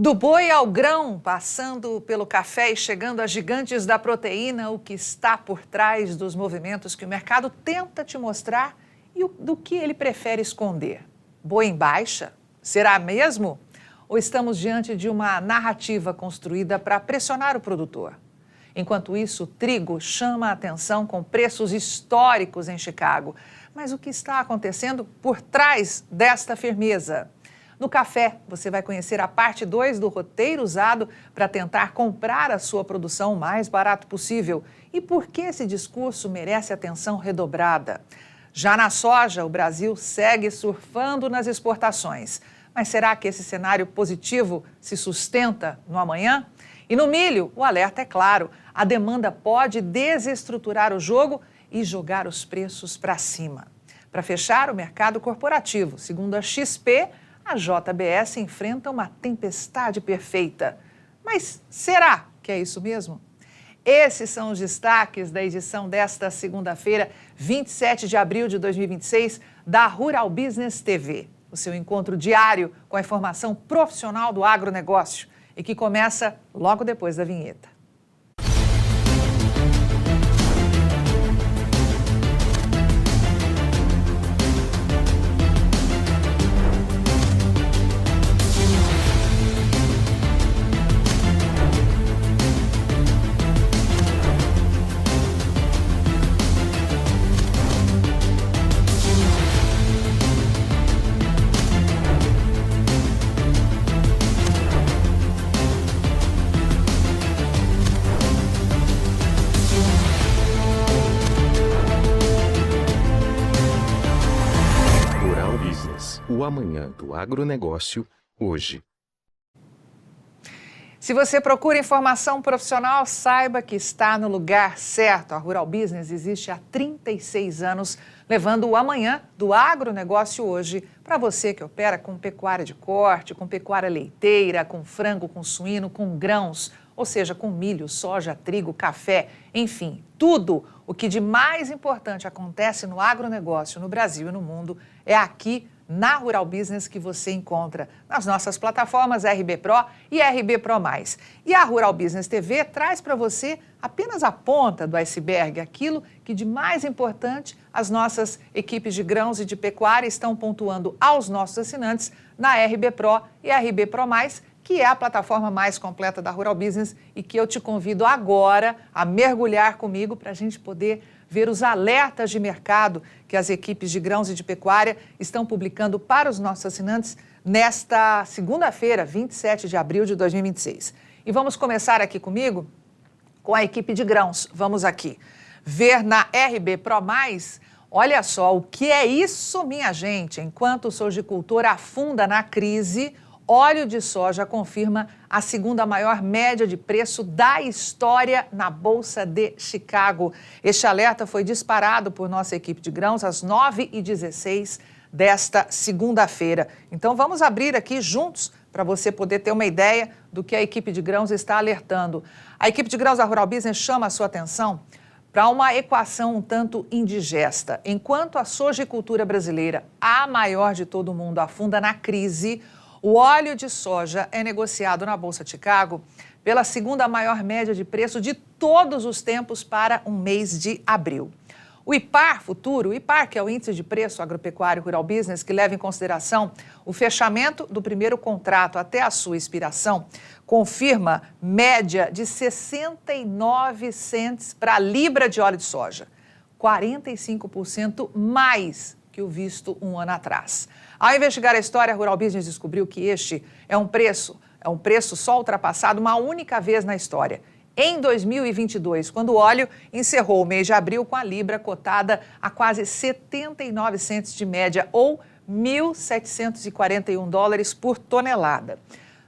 Do boi ao grão, passando pelo café e chegando a gigantes da proteína, o que está por trás dos movimentos que o mercado tenta te mostrar e do que ele prefere esconder. Boi em baixa? Será mesmo? Ou estamos diante de uma narrativa construída para pressionar o produtor? Enquanto isso, o trigo chama a atenção com preços históricos em Chicago. Mas o que está acontecendo por trás desta firmeza? No café, você vai conhecer a parte 2 do roteiro usado para tentar comprar a sua produção o mais barato possível e por que esse discurso merece atenção redobrada. Já na soja, o Brasil segue surfando nas exportações. Mas será que esse cenário positivo se sustenta no amanhã? E no milho, o alerta é claro, a demanda pode desestruturar o jogo e jogar os preços para cima. Para fechar o mercado corporativo, segundo a XP, a JBS enfrenta uma tempestade perfeita. Mas será que é isso mesmo? Esses são os destaques da edição desta segunda-feira, 27 de abril de 2026, da Rural Business TV. O seu encontro diário com a informação profissional do agronegócio e que começa logo depois da vinheta. O amanhã do agronegócio, hoje. Se você procura informação profissional, saiba que está no lugar certo. A Rural Business existe há 36 anos, levando o amanhã do agronegócio hoje para você que opera com pecuária de corte, com pecuária leiteira, com frango, com suíno, com grãos, ou seja, com milho, soja, trigo, café, enfim, tudo o que de mais importante acontece no agronegócio no Brasil e no mundo é aqui na Rural Business que você encontra nas nossas plataformas RB Pro e RB Pro+. E a Rural Business TV traz para você apenas a ponta do iceberg, aquilo que de mais importante as nossas equipes de grãos e de pecuária estão pontuando aos nossos assinantes na RB Pro e RB Pro+, que é a plataforma mais completa da Rural Business e que eu te convido agora a mergulhar comigo para a gente poder ver os alertas de mercado que as equipes de grãos e de pecuária estão publicando para os nossos assinantes nesta segunda-feira, 27 de abril de 2026. E vamos começar aqui comigo com a equipe de grãos. Vamos aqui ver na RB Pro+, olha só, o que é isso, minha gente? Enquanto o sojicultor afunda na crise, óleo de soja confirma a segunda maior média de preço da história na Bolsa de Chicago. Este alerta foi disparado por nossa equipe de grãos às 9h16 desta segunda-feira. Então vamos abrir aqui juntos para você poder ter uma ideia do que a equipe de grãos está alertando. A equipe de grãos da Rural Business chama a sua atenção para uma equação um tanto indigesta. Enquanto a sojicultura brasileira, a maior de todo o mundo, afunda na crise, o óleo de soja é negociado na Bolsa de Chicago pela segunda maior média de preço de todos os tempos para um mês de abril. O IPAR futuro, o IPAR, que é o Índice de Preço Agropecuário Rural Business, que leva em consideração o fechamento do primeiro contrato até a sua expiração, confirma média de 69 cents para a libra de óleo de soja, 45% mais que o visto um ano atrás. Ao investigar a história, a Rural Business descobriu que este é um preço só ultrapassado uma única vez na história. Em 2022, quando o óleo encerrou o mês de abril com a libra cotada a quase 79 cents de média, ou 1.741 dólares por tonelada.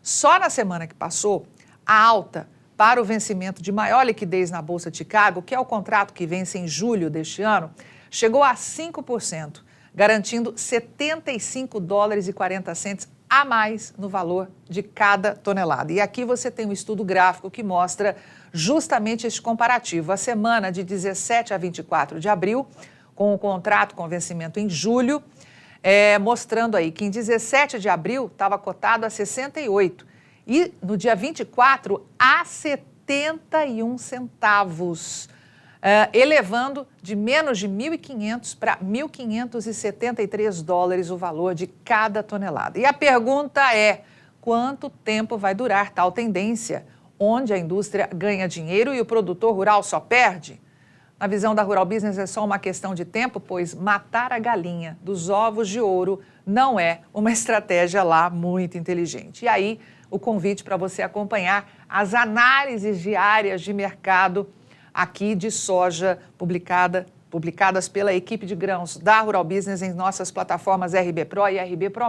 Só na semana que passou, a alta para o vencimento de maior liquidez na Bolsa de Chicago, que é o contrato que vence em julho deste ano, chegou a 5%, garantindo 75 dólares e 40 cents a mais no valor de cada tonelada. E aqui você tem um estudo gráfico que mostra justamente este comparativo. A semana de 17 a 24 de abril, com o contrato com vencimento em julho, mostrando aí que em 17 de abril estava cotado a 68 e no dia 24 a 71 centavos, elevando de menos de 1.500 para 1.573 dólares o valor de cada tonelada. E a pergunta é, quanto tempo vai durar tal tendência, onde a indústria ganha dinheiro e o produtor rural só perde? Na visão da Rural Business é só uma questão de tempo, pois matar a galinha dos ovos de ouro não é uma estratégia lá muito inteligente. E aí, o convite para você acompanhar as análises diárias de mercado aqui de soja publicadas pela equipe de grãos da Rural Business em nossas plataformas RB Pro e RB Pro+,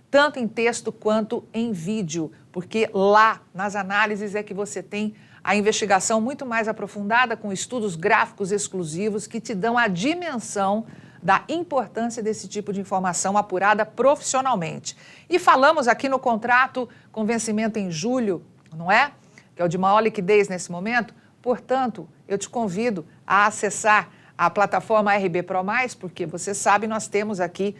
tanto em texto quanto em vídeo, porque lá nas análises é que você tem a investigação muito mais aprofundada com estudos gráficos exclusivos que te dão a dimensão da importância desse tipo de informação apurada profissionalmente. E falamos aqui no contrato com vencimento em julho, não é? Que é o de maior liquidez nesse momento. Portanto, eu te convido a acessar a plataforma RB Pro+, porque você sabe, nós temos aqui,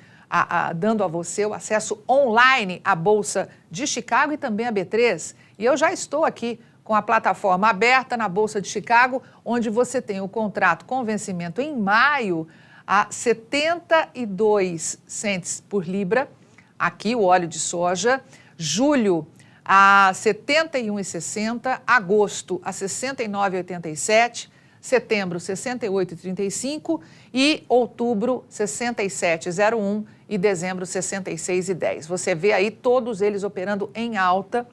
dando a você o acesso online à Bolsa de Chicago e também à B3. E eu já estou aqui com a plataforma aberta na Bolsa de Chicago, onde você tem o contrato com vencimento em maio a 72 cents por libra, aqui o óleo de soja, julho a 71,60, agosto a 69,87, setembro 68,35 e outubro 67,01 e dezembro 66,10. Você vê aí todos eles operando em alta,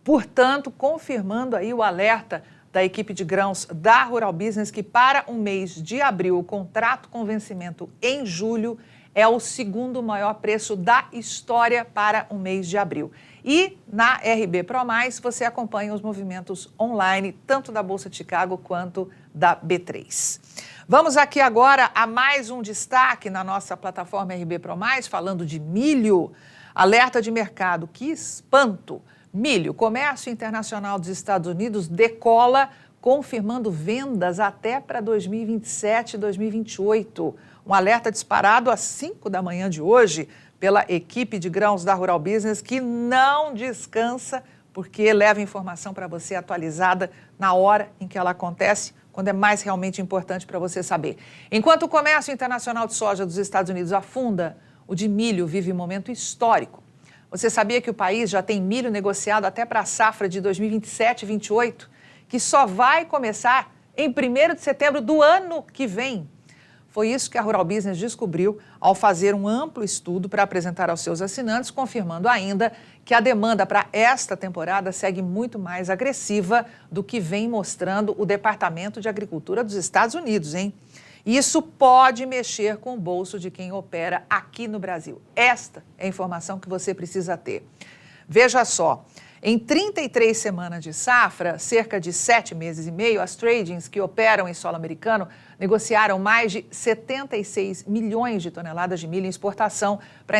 portanto, confirmando aí o alerta da equipe de grãos da Rural Business que para o mês de abril o contrato com vencimento em julho é o segundo maior preço da história para o mês de abril. E na RB Pro+, você acompanha os movimentos online, tanto da Bolsa de Chicago quanto da B3. Vamos aqui agora a mais um destaque na nossa plataforma RB Pro+, falando de milho. Alerta de mercado, que espanto! Milho, comércio internacional dos Estados Unidos decola, confirmando vendas até para 2027 e 2028. Um alerta disparado às 5 da manhã de hoje pela equipe de grãos da Rural Business, que não descansa, porque leva informação para você atualizada na hora em que ela acontece, quando é mais realmente importante para você saber. Enquanto o comércio internacional de soja dos Estados Unidos afunda, o de milho vive um momento histórico. Você sabia que o país já tem milho negociado até para a safra de 2027 e 2028, que só vai começar em 1º de setembro do ano que vem? Foi isso que a Rural Business descobriu ao fazer um amplo estudo para apresentar aos seus assinantes, confirmando ainda que a demanda para esta temporada segue muito mais agressiva do que vem mostrando o Departamento de Agricultura dos Estados Unidos, hein? Isso pode mexer com o bolso de quem opera aqui no Brasil. Esta é a informação que você precisa ter. Veja só, em 33 semanas de safra, cerca de 7 meses e meio, as tradings que operam em solo americano negociaram mais de 76 milhões de toneladas de milho em exportação para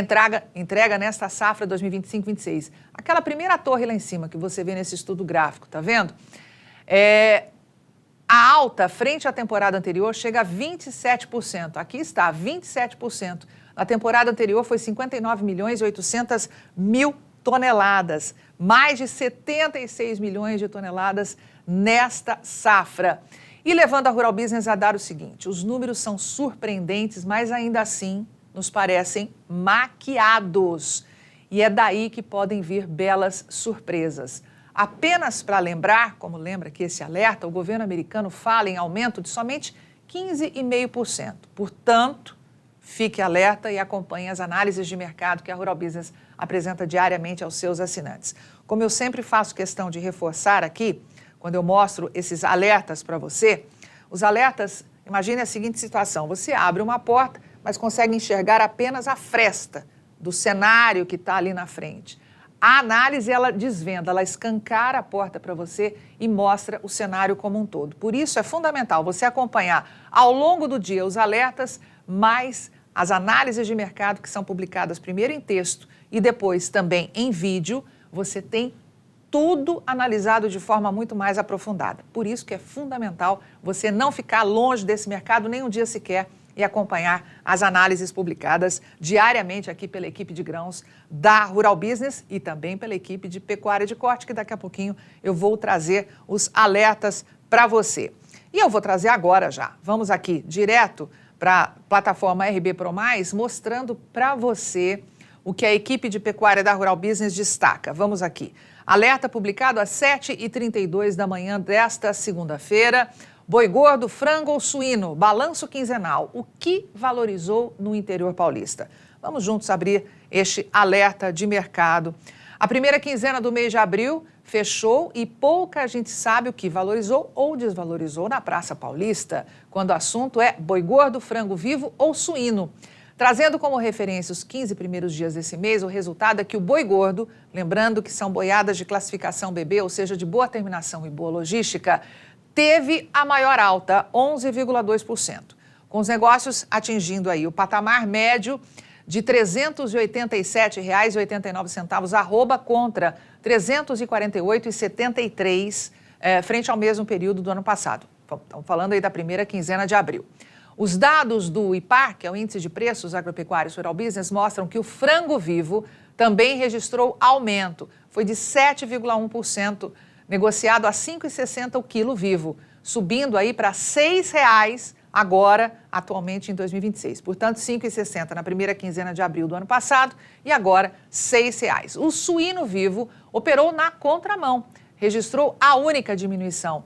entrega nesta safra 2025-26. Aquela primeira torre lá em cima que você vê nesse estudo gráfico, tá vendo? A alta frente à temporada anterior chega a 27%. Aqui está, 27%. Na temporada anterior foi 59 milhões e 800 mil toneladas. Mais de 76 milhões de toneladas nesta safra. E levando a Rural Business a dar o seguinte, os números são surpreendentes, mas ainda assim nos parecem maquiados. E é daí que podem vir belas surpresas. Apenas para lembrar, como lembra que esse alerta, o governo americano fala em aumento de somente 15,5%. Portanto, fique alerta e acompanhe as análises de mercado que a Rural Business apresenta diariamente aos seus assinantes. Como eu sempre faço questão de reforçar aqui, quando eu mostro esses alertas para você, os alertas, imagine a seguinte situação, você abre uma porta, mas consegue enxergar apenas a fresta do cenário que está ali na frente. A análise, ela desvenda, ela escancara a porta para você e mostra o cenário como um todo. Por isso, é fundamental você acompanhar ao longo do dia os alertas, mais as análises de mercado que são publicadas primeiro em texto e depois também em vídeo. Você tem tudo analisado de forma muito mais aprofundada. Por isso que é fundamental você não ficar longe desse mercado nem um dia sequer e acompanhar as análises publicadas diariamente aqui pela equipe de grãos da Rural Business e também pela equipe de pecuária de corte, que daqui a pouquinho eu vou trazer os alertas para você. E eu vou trazer agora já. Vamos aqui direto para a plataforma RB Pro Mais, mostrando para você o que a equipe de pecuária da Rural Business destaca. Vamos aqui. Alerta publicado às 7h32 da manhã desta segunda-feira. Boi gordo, frango ou suíno, balanço quinzenal, o que valorizou no interior paulista? Vamos juntos abrir este alerta de mercado. A primeira quinzena do mês de abril fechou e pouca gente sabe o que valorizou ou desvalorizou na Praça Paulista, quando o assunto é boi gordo, frango vivo ou suíno. Trazendo como referência os 15 primeiros dias desse mês, o resultado é que o boi gordo, lembrando que são boiadas de classificação BB, ou seja, de boa terminação e boa logística, teve a maior alta, 11,2%, com os negócios atingindo aí o patamar médio de R$ 387,89 arroba contra R$ 348,73 frente ao mesmo período do ano passado. Estamos falando aí da primeira quinzena de abril. Os dados do IPAR, que é o Índice de Preços Agropecuários Rural Business, mostram que o frango vivo também registrou aumento, foi de 7,1%, negociado a R$ 5,60 o quilo vivo, subindo aí para R$ 6,00 agora, atualmente em 2026. Portanto, R$ 5,60 na primeira quinzena de abril do ano passado e agora R$ 6,00. O suíno vivo operou na contramão, registrou a única diminuição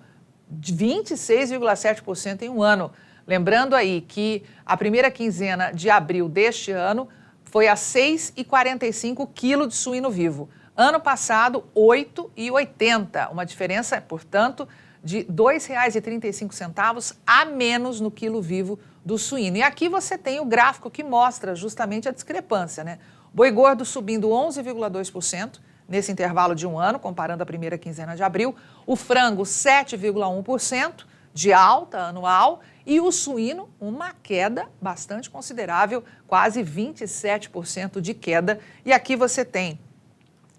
de 26,7% em um ano. Lembrando aí que a primeira quinzena de abril deste ano foi a R$ 6,45 o quilo de suíno vivo. Ano passado, R$ 8,80, uma diferença, portanto, de R$ 2,35 a menos no quilo vivo do suíno. E aqui você tem o gráfico que mostra justamente a discrepância, né? Boi gordo subindo 11,2% nesse intervalo de um ano, comparando a primeira quinzena de abril. O frango, 7,1% de alta anual. E o suíno, uma queda bastante considerável, quase 27% de queda. E aqui você tem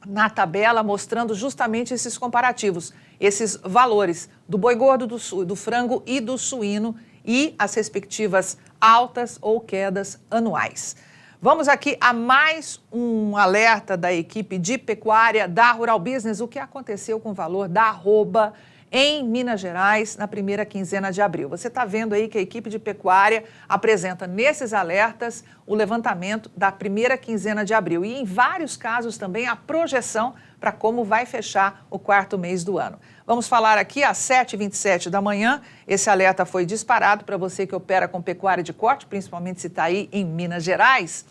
na tabela mostrando justamente esses comparativos, esses valores do boi gordo, do frango e do suíno e as respectivas altas ou quedas anuais. Vamos aqui a mais um alerta da equipe de pecuária da Rural Business, o que aconteceu com o valor da arroba em Minas Gerais na primeira quinzena de abril. Você está vendo aí que a equipe de pecuária apresenta nesses alertas o levantamento da primeira quinzena de abril e em vários casos também a projeção para como vai fechar o quarto mês do ano. Vamos falar aqui às 7h27 da manhã, esse alerta foi disparado para você que opera com pecuária de corte, principalmente se está aí em Minas Gerais,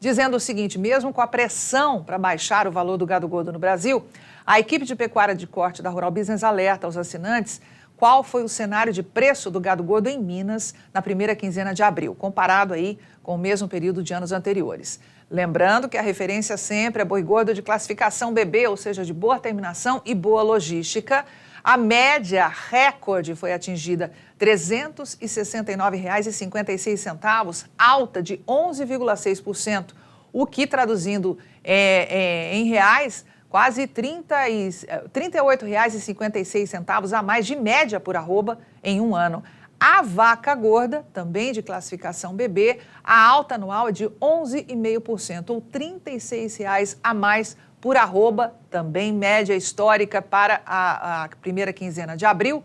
dizendo o seguinte: mesmo com a pressão para baixar o valor do gado gordo no Brasil, a equipe de pecuária de corte da Rural Business alerta aos assinantes qual foi o cenário de preço do gado gordo em Minas na primeira quinzena de abril, comparado aí com o mesmo período de anos anteriores. Lembrando que a referência sempre é boi gordo de classificação BB, ou seja, de boa terminação e boa logística. A média recorde foi atingida R$ 369,56, alta de 11,6%, o que traduzindo em reais, quase R$ 38,56 a mais de média por arroba em um ano. A vaca gorda, também de classificação BB, a alta anual é de 11,5%, ou R$ 36,00 a mais por arroba, também média histórica para a primeira quinzena de abril,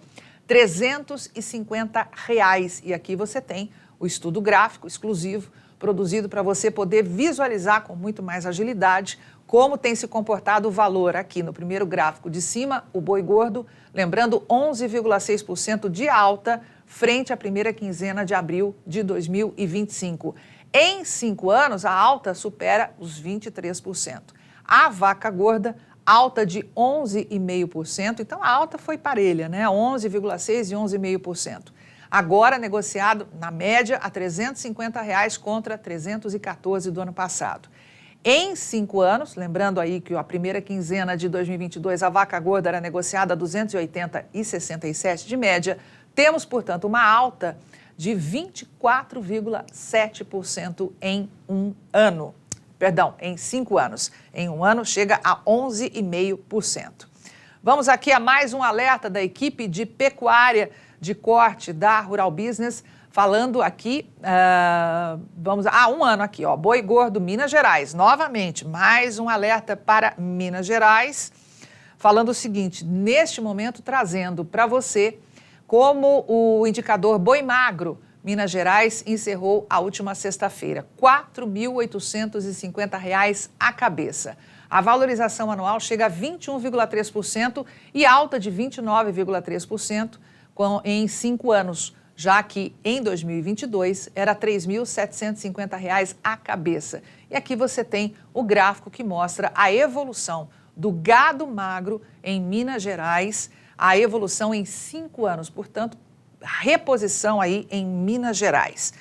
R$ 350,00. E aqui você tem o estudo gráfico exclusivo, produzido para você poder visualizar com muito mais agilidade como tem se comportado o valor aqui no primeiro gráfico de cima, o boi gordo, lembrando 11,6% de alta frente à primeira quinzena de abril de 2025. Em 5 anos, a alta supera os 23%. A vaca gorda, alta de 11,5%, então a alta foi parelha, né? 11,6% e 11,5%. Agora negociado, na média, a R$ 350,00 contra R$ 314,00 do ano passado. Em 5 anos, lembrando aí que a primeira quinzena de 2022, a vaca gorda era negociada a R$ 280,67 de média, temos, portanto, uma alta de 24,7% em um ano. Perdão, em 5 anos. Em um ano chega a 11,5%. Vamos aqui a mais um alerta da equipe de pecuária de corte da Rural Business, falando aqui, um ano aqui, ó, boi gordo Minas Gerais, novamente, mais um alerta para Minas Gerais, falando o seguinte, neste momento trazendo para você como o indicador boi magro, Minas Gerais encerrou a última sexta-feira, R$ 4.850 a cabeça. A valorização anual chega a 21,3% e alta de 29,3% em 5 anos, já que em 2022 era R$ 3.750 a cabeça. E aqui você tem o gráfico que mostra a evolução do gado magro em Minas Gerais, a evolução em 5 anos, portanto, reposição aí em Minas Gerais.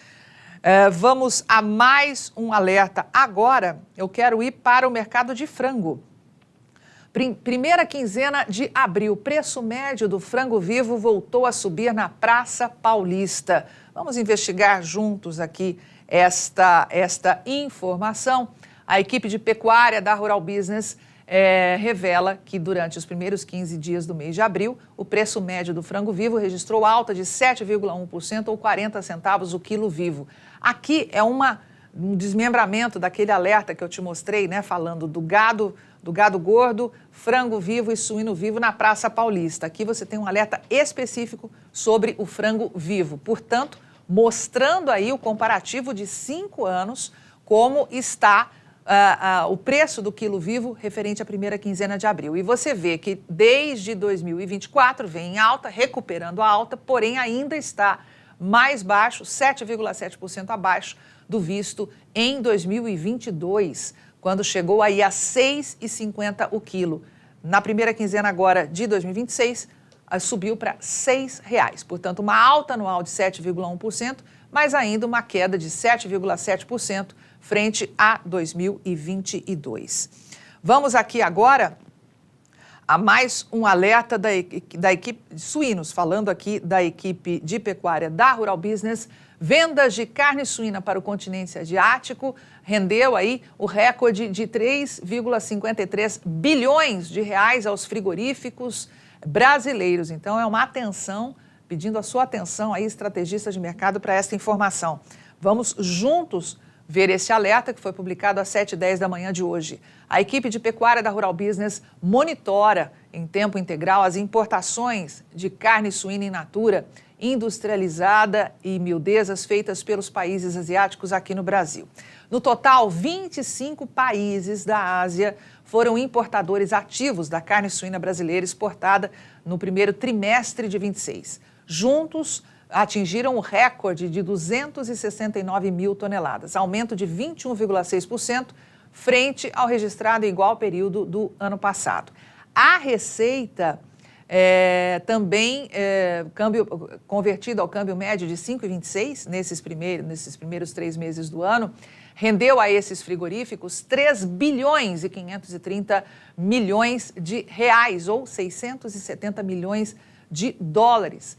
Vamos a mais um alerta. Agora eu quero ir para o mercado de frango. Primeira quinzena de abril, preço médio do frango vivo voltou a subir na Praça Paulista. Vamos investigar juntos aqui esta informação. A equipe de pecuária da Rural Business revela que durante os primeiros 15 dias do mês de abril, o preço médio do frango vivo registrou alta de 7,1% ou 40 centavos o quilo vivo. Aqui é um desmembramento daquele alerta que eu te mostrei, né, falando do gado gordo, frango vivo e suíno vivo na Praça Paulista. Aqui você tem um alerta específico sobre o frango vivo. Portanto, mostrando aí o comparativo de 5 anos, como está o preço do quilo vivo referente à primeira quinzena de abril. E você vê que desde 2024 vem em alta, recuperando a alta, porém ainda está mais baixo, 7,7% abaixo do visto em 2022, quando chegou aí a R$ 6,50 o quilo. Na primeira quinzena agora de 2026, subiu para R$ 6,00. Portanto, uma alta anual de 7,1%, mas ainda uma queda de 7,7% frente a 2022. Vamos aqui agora a mais um alerta da equipe de suínos, falando aqui da equipe de pecuária da Rural Business. Vendas de carne suína para o continente asiático rendeu aí o recorde de 3,53 bilhões de reais aos frigoríficos brasileiros. Então é uma atenção, pedindo a sua atenção aí, estrategistas de mercado, para esta informação. Vamos juntos ver esse alerta que foi publicado às 7h10 da manhã de hoje. A equipe de pecuária da Rural Business monitora em tempo integral as importações de carne suína in natura, industrializada e miudezas feitas pelos países asiáticos aqui no Brasil. No total, 25 países da Ásia foram importadores ativos da carne suína brasileira exportada no primeiro trimestre de 26. Juntos, atingiram o recorde de 269 mil toneladas, aumento de 21,6% frente ao registrado em igual período do ano passado. A receita também convertida ao câmbio médio de 5,26 nesses primeiros 3 meses do ano, rendeu a esses frigoríficos 3 bilhões e 530 milhões de reais, ou 670 milhões de dólares.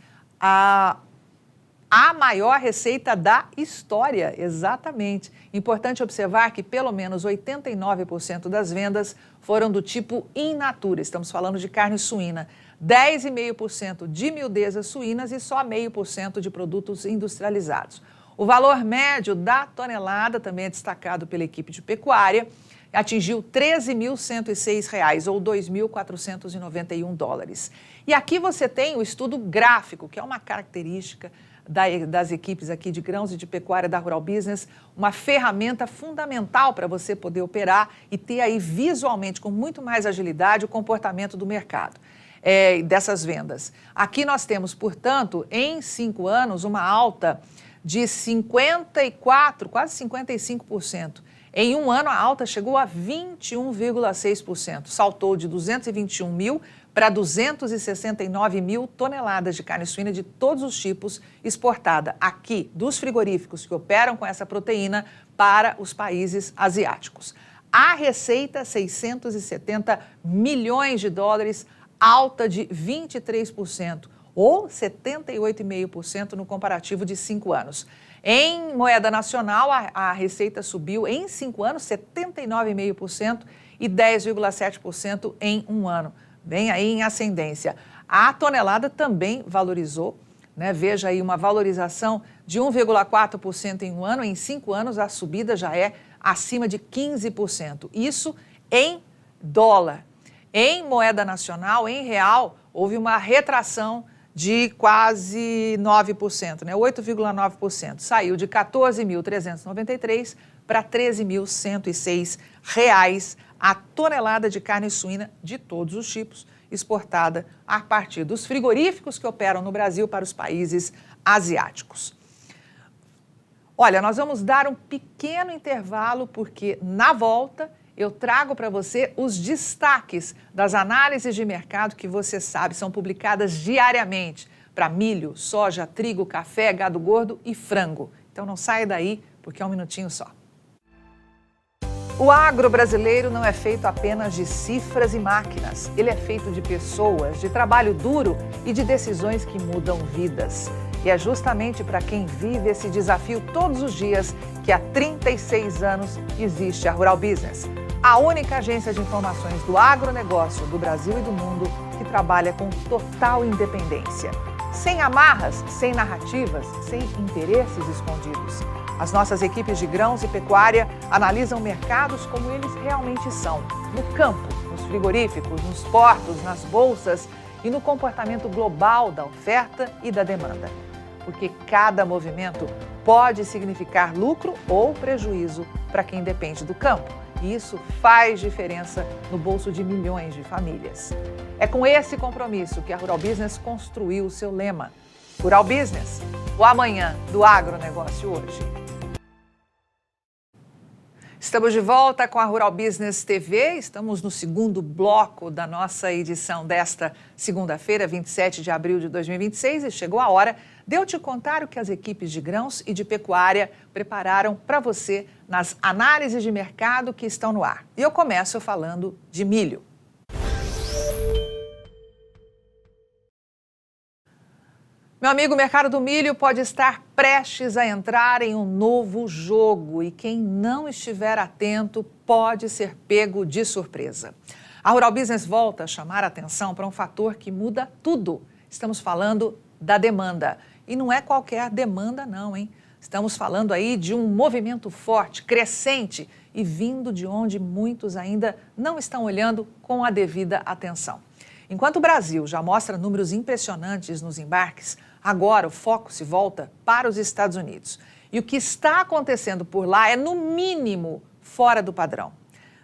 A maior receita da história, exatamente. Importante observar que pelo menos 89% das vendas foram do tipo in natura, estamos falando de carne suína, 10,5% de miudezas suínas e só 0,5% de produtos industrializados. O valor médio da tonelada, também é destacado pela equipe de pecuária, atingiu R$ 13.106, ou 2.491 dólares. E aqui você tem o estudo gráfico, que é uma característica das equipes aqui de grãos e de pecuária da Rural Business, uma ferramenta fundamental para você poder operar e ter aí visualmente, com muito mais agilidade, o comportamento do mercado, dessas vendas. Aqui nós temos, portanto, em 5 anos, uma alta de 54%, quase 55%. Em um ano, a alta chegou a 21,6%, saltou de 221 mil para 269 mil toneladas de carne suína de todos os tipos exportada aqui dos frigoríficos que operam com essa proteína para os países asiáticos. A receita, 670 milhões de dólares, alta de 23%, ou 78,5% no comparativo de 5 anos. Em moeda nacional, a receita subiu em 5 anos 79,5% e 10,7% em um ano. Bem aí em ascendência. A tonelada também valorizou né? Veja aí uma valorização de 1,4% em um ano, em 5 anos a subida já é acima de 15%. Isso em dólar. Em moeda nacional, em real, houve uma retração de quase 9%, né? 8,9%. Saiu de R$ 14.393 para R$ 13.106 a tonelada de carne suína de todos os tipos, exportada a partir dos frigoríficos que operam no Brasil para os países asiáticos. Olha, nós vamos dar um pequeno intervalo porque, na volta, eu trago para você os destaques das análises de mercado que você sabe são publicadas diariamente para milho, soja, trigo, café, gado gordo e frango. Então não saia daí, porque é um minutinho só. O agro brasileiro não é feito apenas de cifras e máquinas. Ele é feito de pessoas, de trabalho duro e de decisões que mudam vidas. E é justamente para quem vive esse desafio todos os dias que há 36 anos existe a Rural Business, a única agência de informações do agronegócio do Brasil e do mundo que trabalha com total independência. Sem amarras, sem narrativas, sem interesses escondidos. As nossas equipes de grãos e pecuária analisam mercados como eles realmente são, no campo, nos frigoríficos, nos portos, nas bolsas e no comportamento global da oferta e da demanda. Porque cada movimento pode significar lucro ou prejuízo para quem depende do campo. E isso faz diferença no bolso de milhões de famílias. É com esse compromisso que a Rural Business construiu o seu lema. Rural Business, o amanhã do agronegócio hoje. Estamos de volta com a Rural Business TV, estamos no segundo bloco da nossa edição desta segunda-feira, 27 de abril de 2026, e chegou a hora de eu te contar o que as equipes de grãos e de pecuária prepararam para você nas análises de mercado que estão no ar. E eu começo falando de milho. Meu amigo, o mercado do milho pode estar prestes a entrar em um novo jogo e quem não estiver atento pode ser pego de surpresa. A Rural Business volta a chamar a atenção para um fator que muda tudo. Estamos falando da demanda. E não é qualquer demanda não, hein? Estamos falando aí de um movimento forte, crescente e vindo de onde muitos ainda não estão olhando com a devida atenção. Enquanto o Brasil já mostra números impressionantes nos embarques, agora o foco se volta para os Estados Unidos. E o que está acontecendo por lá é, no mínimo, fora do padrão.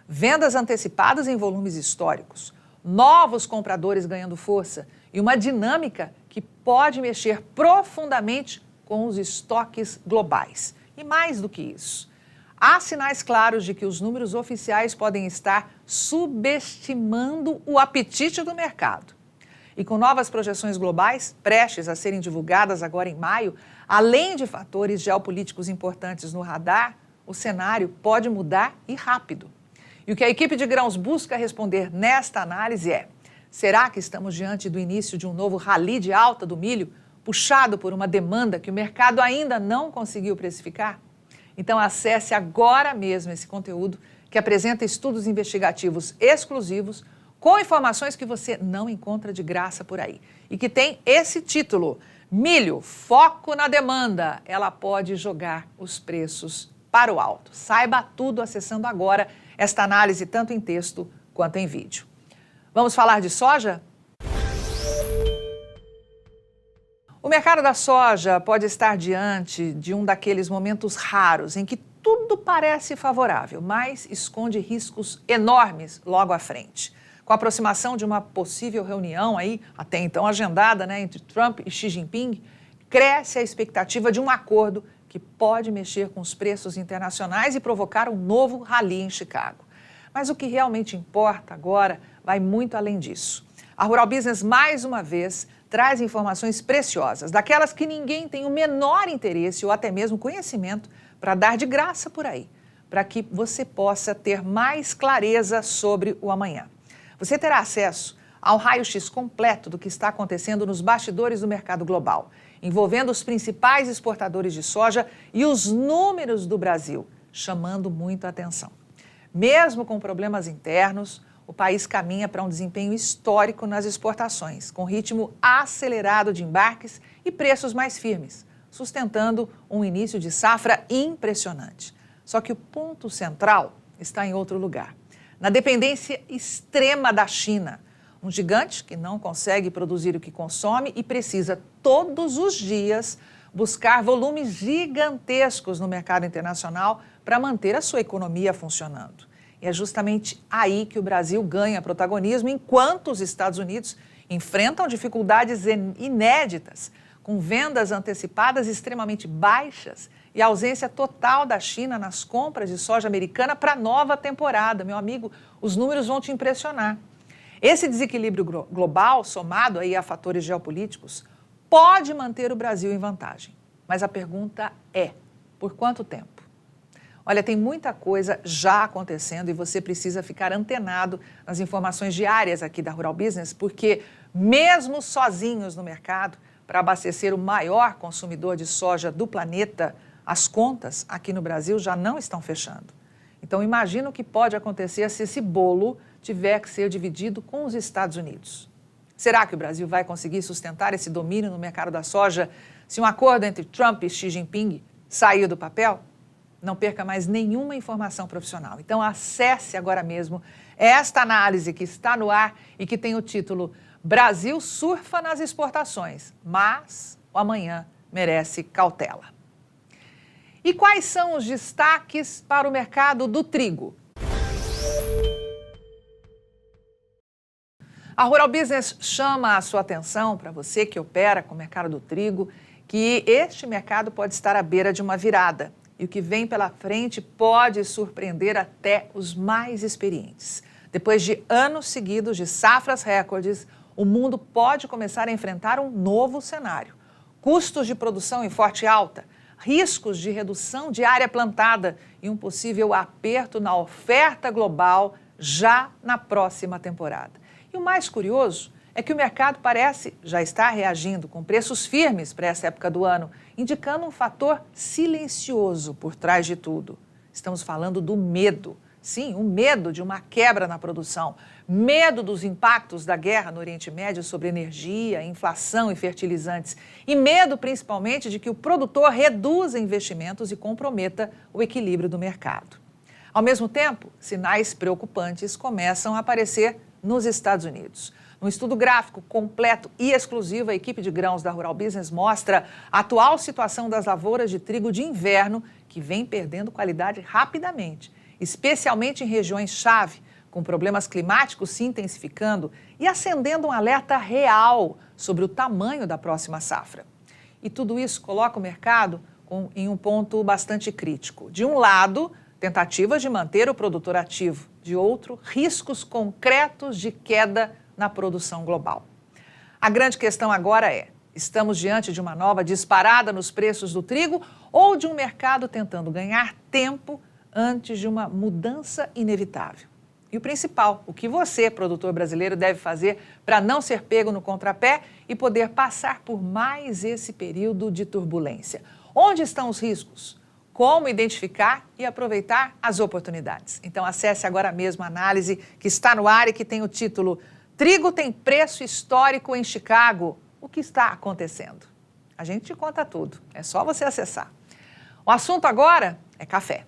Vendas antecipadas em volumes históricos, novos compradores ganhando força e uma dinâmica que pode mexer profundamente com os estoques globais. E mais do que isso, há sinais claros de que os números oficiais podem estar subestimando o apetite do mercado. E com novas projeções globais, prestes a serem divulgadas agora em maio, além de fatores geopolíticos importantes no radar, o cenário pode mudar e rápido. E o que a equipe de grãos busca responder nesta análise é: será que estamos diante do início de um novo rally de alta do milho, puxado por uma demanda que o mercado ainda não conseguiu precificar? Então acesse agora mesmo esse conteúdo que apresenta estudos investigativos exclusivos com informações que você não encontra de graça por aí. E que tem esse título: Milho, foco na demanda. Ela pode jogar os preços para o alto. Saiba tudo acessando agora esta análise tanto em texto quanto em vídeo. Vamos falar de soja? O mercado da soja pode estar diante de um daqueles momentos raros em que tudo parece favorável, mas esconde riscos enormes logo à frente. Com a aproximação de uma possível reunião aí, até então agendada, entre Trump e Xi Jinping, cresce a expectativa de um acordo que pode mexer com os preços internacionais e provocar um novo rally em Chicago. Mas o que realmente importa agora vai muito além disso. A Rural Business, mais uma vez, traz informações preciosas, daquelas que ninguém tem o menor interesse ou até mesmo conhecimento para dar de graça por aí, para que você possa ter mais clareza sobre o amanhã. Você terá acesso a um raio-x completo do que está acontecendo nos bastidores do mercado global, envolvendo os principais exportadores de soja e os números do Brasil, chamando muito a atenção. Mesmo com problemas internos, o país caminha para um desempenho histórico nas exportações, com ritmo acelerado de embarques e preços mais firmes, sustentando um início de safra impressionante. Só que o ponto central está em outro lugar, na dependência extrema da China, um gigante que não consegue produzir o que consome e precisa todos os dias buscar volumes gigantescos no mercado internacional para manter a sua economia funcionando. E é justamente aí que o Brasil ganha protagonismo, enquanto os Estados Unidos enfrentam dificuldades inéditas, com vendas antecipadas extremamente baixas e ausência total da China nas compras de soja americana para a nova temporada. Meu amigo, os números vão te impressionar. Esse desequilíbrio global, somado aí a fatores geopolíticos, pode manter o Brasil em vantagem. Mas a pergunta é, por quanto tempo? Olha, tem muita coisa já acontecendo e você precisa ficar antenado nas informações diárias aqui da Rural Business, porque mesmo sozinhos no mercado, para abastecer o maior consumidor de soja do planeta, as contas aqui no Brasil já não estão fechando. Então imagina o que pode acontecer se esse bolo tiver que ser dividido com os Estados Unidos. Será que o Brasil vai conseguir sustentar esse domínio no mercado da soja se um acordo entre Trump e Xi Jinping sair do papel? Não perca mais nenhuma informação profissional. Então acesse agora mesmo esta análise que está no ar e que tem o título Brasil surfa nas exportações, mas o amanhã merece cautela. E quais são os destaques para o mercado do trigo? A Rural Business chama a sua atenção, para você que opera com o mercado do trigo, que este mercado pode estar à beira de uma virada. E o que vem pela frente pode surpreender até os mais experientes. Depois de anos seguidos de safras recordes, o mundo pode começar a enfrentar um novo cenário. Custos de produção em forte alta, riscos de redução de área plantada e um possível aperto na oferta global já na próxima temporada. E o mais curioso é que o mercado parece já estar reagindo com preços firmes para essa época do ano, indicando um fator silencioso por trás de tudo. Estamos falando do medo. Sim, o medo de uma quebra na produção, medo dos impactos da guerra no Oriente Médio sobre energia, inflação e fertilizantes, e medo principalmente de que o produtor reduza investimentos e comprometa o equilíbrio do mercado. Ao mesmo tempo, sinais preocupantes começam a aparecer nos Estados Unidos. Um estudo gráfico completo e exclusivo, a equipe de grãos da Rural Business mostra a atual situação das lavouras de trigo de inverno, que vem perdendo qualidade rapidamente, especialmente em regiões-chave, com problemas climáticos se intensificando e acendendo um alerta real sobre o tamanho da próxima safra. E tudo isso coloca o mercado em um ponto bastante crítico. De um lado, tentativas de manter o produtor ativo, de outro, riscos concretos de queda na produção global. A grande questão agora é: estamos diante de uma nova disparada nos preços do trigo ou de um mercado tentando ganhar tempo antes de uma mudança inevitável? E o principal, o que você, produtor brasileiro, deve fazer para não ser pego no contrapé e poder passar por mais esse período de turbulência? Onde estão os riscos? Como identificar e aproveitar as oportunidades? Então acesse agora mesmo a análise que está no ar e que tem o título Trigo tem preço histórico em Chicago. O que está acontecendo? A gente te conta tudo, é só você acessar. O assunto agora é café.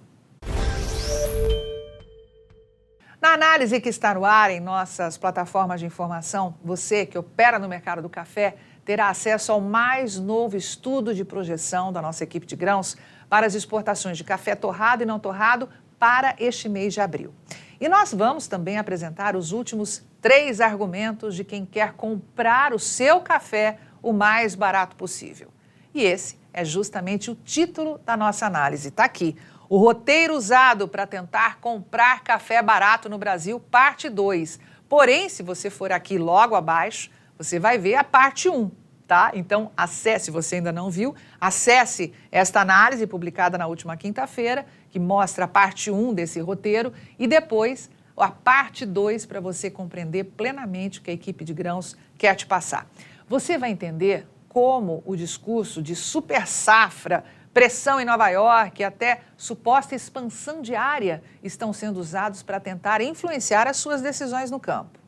Na análise que está no ar em nossas plataformas de informação, você que opera no mercado do café terá acesso ao mais novo estudo de projeção da nossa equipe de grãos para as exportações de café torrado e não torrado para este mês de abril. E nós vamos também apresentar os últimos 3 argumentos de quem quer comprar o seu café o mais barato possível. E esse é justamente o título da nossa análise. Está aqui. O roteiro usado para tentar comprar café barato no Brasil, parte 2. Porém, se você for aqui logo abaixo, você vai ver a parte 1, tá? Então, acesse, se você ainda não viu, acesse esta análise publicada na última quinta-feira, que mostra a parte 1 desse roteiro, e depois a parte 2 para você compreender plenamente o que a equipe de grãos quer te passar. Você vai entender como o discurso de super safra pressão em Nova York e até suposta expansão de área estão sendo usados para tentar influenciar as suas decisões no campo.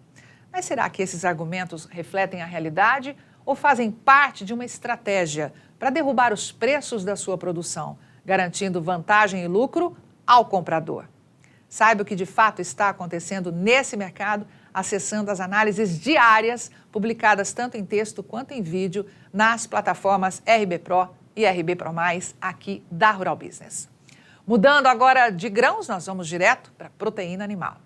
Mas será que esses argumentos refletem a realidade ou fazem parte de uma estratégia para derrubar os preços da sua produção, garantindo vantagem e lucro ao comprador? Saiba o que de fato está acontecendo nesse mercado acessando as análises diárias publicadas tanto em texto quanto em vídeo nas plataformas RB Pro e RB Pro Mais aqui da Rural Business. Mudando agora de grãos, nós vamos direto para a proteína animal.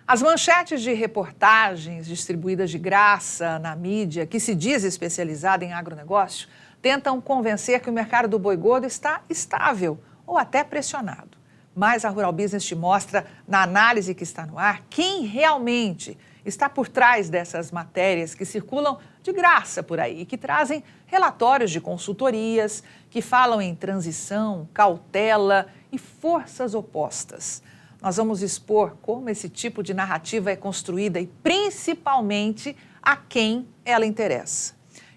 As manchetes de reportagens distribuídas de graça na mídia, que se diz especializada em agronegócio, tentam convencer que o mercado do boi gordo está estável ou até pressionado. Mas a Rural Business te mostra, na análise que está no ar, quem realmente está por trás dessas matérias que circulam de graça por aí e que trazem relatórios de consultorias, que falam em transição, cautela e forças opostas. Nós vamos expor como esse tipo de narrativa é construída e, principalmente, a quem ela interessa.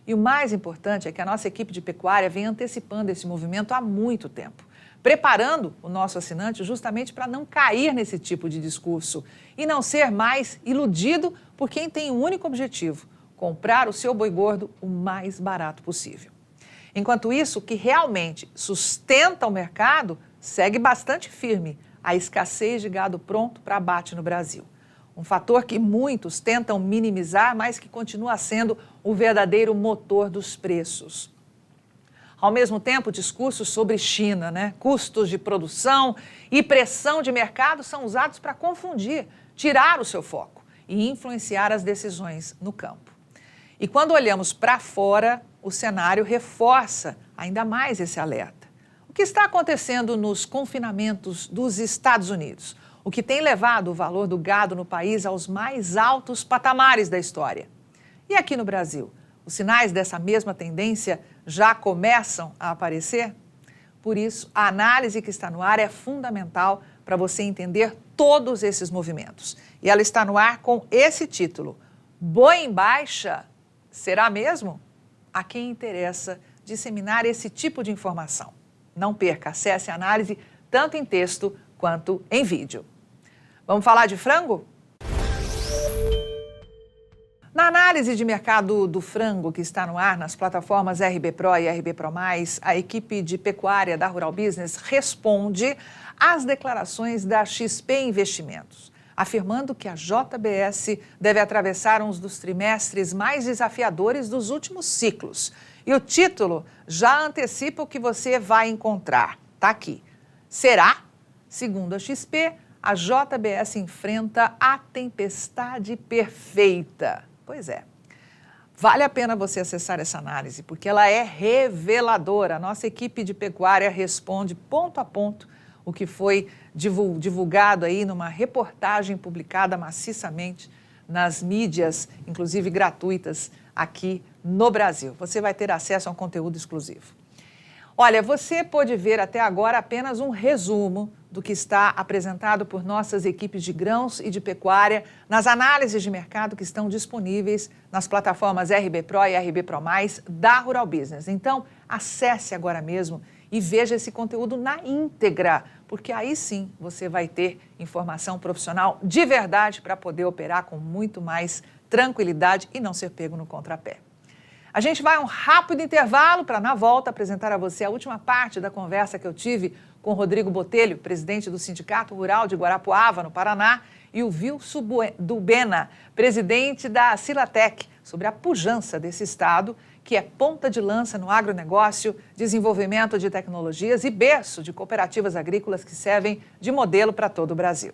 E o mais importante é que a nossa equipe de pecuária vem antecipando esse movimento há muito tempo, preparando o nosso assinante justamente para não cair nesse tipo de discurso e não ser mais iludido por quem tem um único objetivo: comprar o seu boi gordo o mais barato possível. Enquanto isso, o que realmente sustenta o mercado segue bastante firme: a escassez de gado pronto para abate no Brasil. Um fator que muitos tentam minimizar, mas que continua sendo o verdadeiro motor dos preços. Ao mesmo tempo, discursos sobre China, custos de produção e pressão de mercado são usados para confundir, tirar o seu foco e influenciar as decisões no campo. E quando olhamos para fora, o cenário reforça ainda mais esse alerta. O que está acontecendo nos confinamentos dos Estados Unidos? O que tem levado o valor do gado no país aos mais altos patamares da história? E aqui no Brasil, os sinais dessa mesma tendência já começam a aparecer? Por isso, a análise que está no ar é fundamental para você entender todos esses movimentos. E ela está no ar com esse título: Boi em baixa? Será mesmo? A quem interessa disseminar esse tipo de informação. Não perca, acesse a análise tanto em texto quanto em vídeo. Vamos falar de frango? Na análise de mercado do frango que está no ar nas plataformas RB Pro e RB Pro Mais, a equipe de pecuária da Rural Business responde às declarações da XP Investimentos, afirmando que a JBS deve atravessar um dos trimestres mais desafiadores dos últimos ciclos. E o título já antecipa o que você vai encontrar. Está aqui. Será? Segundo a XP, a JBS enfrenta a tempestade perfeita. Pois é. Vale a pena você acessar essa análise, porque ela é reveladora. A nossa equipe de pecuária responde ponto a ponto o que foi divulgado aí numa reportagem publicada maciçamente nas mídias, inclusive gratuitas, aqui no Brasil. Você vai ter acesso a um conteúdo exclusivo. Olha, você pôde ver até agora apenas um resumo do que está apresentado por nossas equipes de grãos e de pecuária nas análises de mercado que estão disponíveis nas plataformas RB Pro e RB Pro Mais da Rural Business. Então, acesse agora mesmo e veja esse conteúdo na íntegra, porque aí sim você vai ter informação profissional de verdade para poder operar com muito mais tranquilidade e não ser pego no contrapé. A gente vai a um rápido intervalo para, na volta, apresentar a você a última parte da conversa que eu tive com Rodrigo Botelho, presidente do Sindicato Rural de Guarapuava, no Paraná, e o Wilson Dubena, presidente da Silatec, sobre a pujança desse estado, que é ponta de lança no agronegócio, desenvolvimento de tecnologias e berço de cooperativas agrícolas que servem de modelo para todo o Brasil.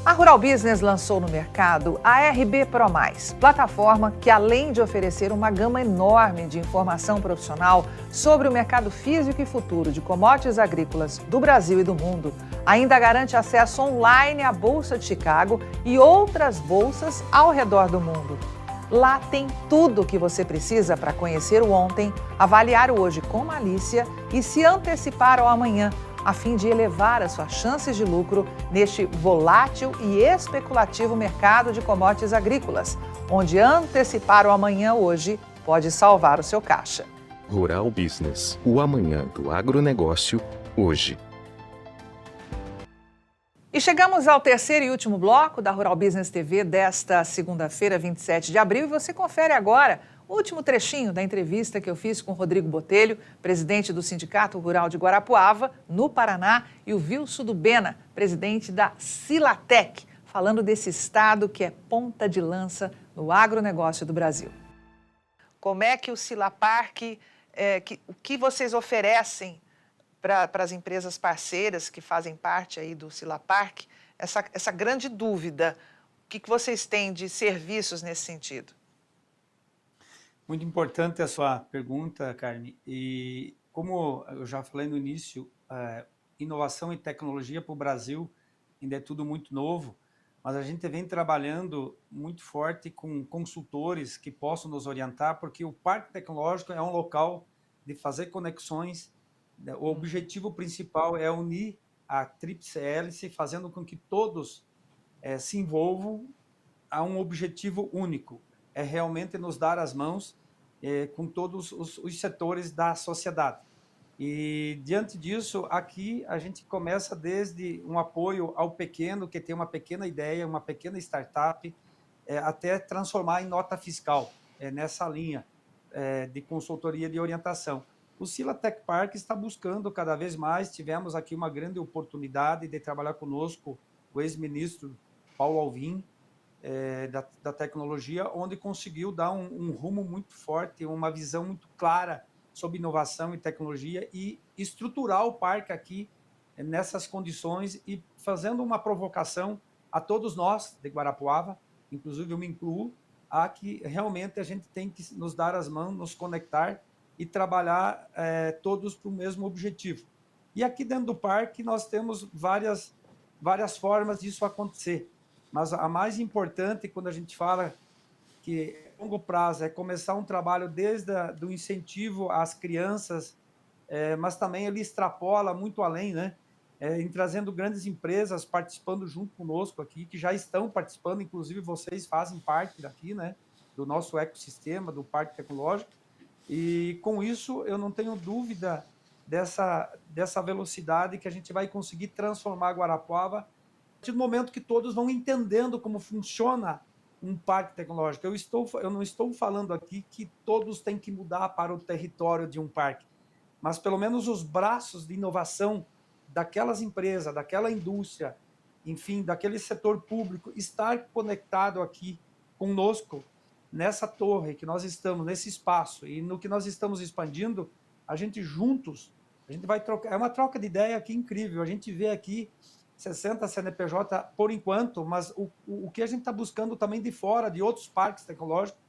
A Rural Business lançou no mercado a RB Pro Mais, plataforma que, além de oferecer uma gama enorme de informação profissional sobre o mercado físico e futuro de commodities agrícolas do Brasil e do mundo, ainda garante acesso online à Bolsa de Chicago e outras bolsas ao redor do mundo. Lá tem tudo o que você precisa para conhecer o ontem, avaliar o hoje com malícia e se antecipar ao amanhã, a fim de elevar as suas chances de lucro neste volátil e especulativo mercado de commodities agrícolas, onde antecipar o amanhã hoje pode salvar o seu caixa. Rural Business, o amanhã do agronegócio, hoje. E chegamos ao terceiro e último bloco da Rural Business TV desta segunda-feira, 27 de abril, e você confere agora o último trechinho da entrevista que eu fiz com Rodrigo Botelho, presidente do Sindicato Rural de Guarapuava, no Paraná, e o Vilso Dubena, presidente da Silatec, falando desse estado que é ponta de lança no agronegócio do Brasil. Como é que o Silaparc, o que vocês oferecem para as empresas parceiras que fazem parte aí do Silaparc, essa grande dúvida, o que vocês têm de serviços nesse sentido? Muito importante a sua pergunta, Carne, e como eu já falei no início, inovação e tecnologia para o Brasil ainda é tudo muito novo, mas a gente vem trabalhando muito forte com consultores que possam nos orientar, porque o Parque Tecnológico é um local de fazer conexões. O objetivo principal é unir a tríplice hélice, fazendo com que todos se envolvam a um objetivo único, é realmente nos dar as mãos com todos os setores da sociedade. E, diante disso, aqui a gente começa desde um apoio ao pequeno, que tem uma pequena ideia, uma pequena startup, até transformar em nota fiscal, nessa linha de consultoria de orientação. O Silatec Park está buscando cada vez mais, tivemos aqui uma grande oportunidade de trabalhar conosco o ex-ministro Paulo Alvim, da tecnologia, onde conseguiu dar um rumo muito forte, uma visão muito clara sobre inovação e tecnologia e estruturar o parque aqui nessas condições e fazendo uma provocação a todos nós de Guarapuava, inclusive eu me incluo, a que realmente a gente tem que nos dar as mãos, nos conectar e trabalhar todos para o mesmo objetivo. E aqui dentro do parque nós temos várias formas disso acontecer, mas a mais importante quando a gente fala que a longo prazo é começar um trabalho desde do incentivo às crianças, mas também ele extrapola muito além, né? Em trazendo grandes empresas participando junto conosco aqui, que já estão participando, inclusive vocês fazem parte daqui, né? Do nosso ecossistema, do Parque Tecnológico, e com isso eu não tenho dúvida dessa velocidade que a gente vai conseguir transformar Guarapuava a partir do momento que todos vão entendendo como funciona um parque tecnológico. Eu não estou falando aqui que todos têm que mudar para o território de um parque, mas pelo menos os braços de inovação daquelas empresas, daquela indústria, enfim, daquele setor público, estar conectado aqui conosco, nessa torre que nós estamos, nesse espaço, e no que nós estamos expandindo, a gente juntos, a gente vai trocar, é uma troca de ideia aqui incrível, a gente vê aqui 60 CNPJ por enquanto, mas o que a gente está buscando também de fora, de outros parques tecnológicos,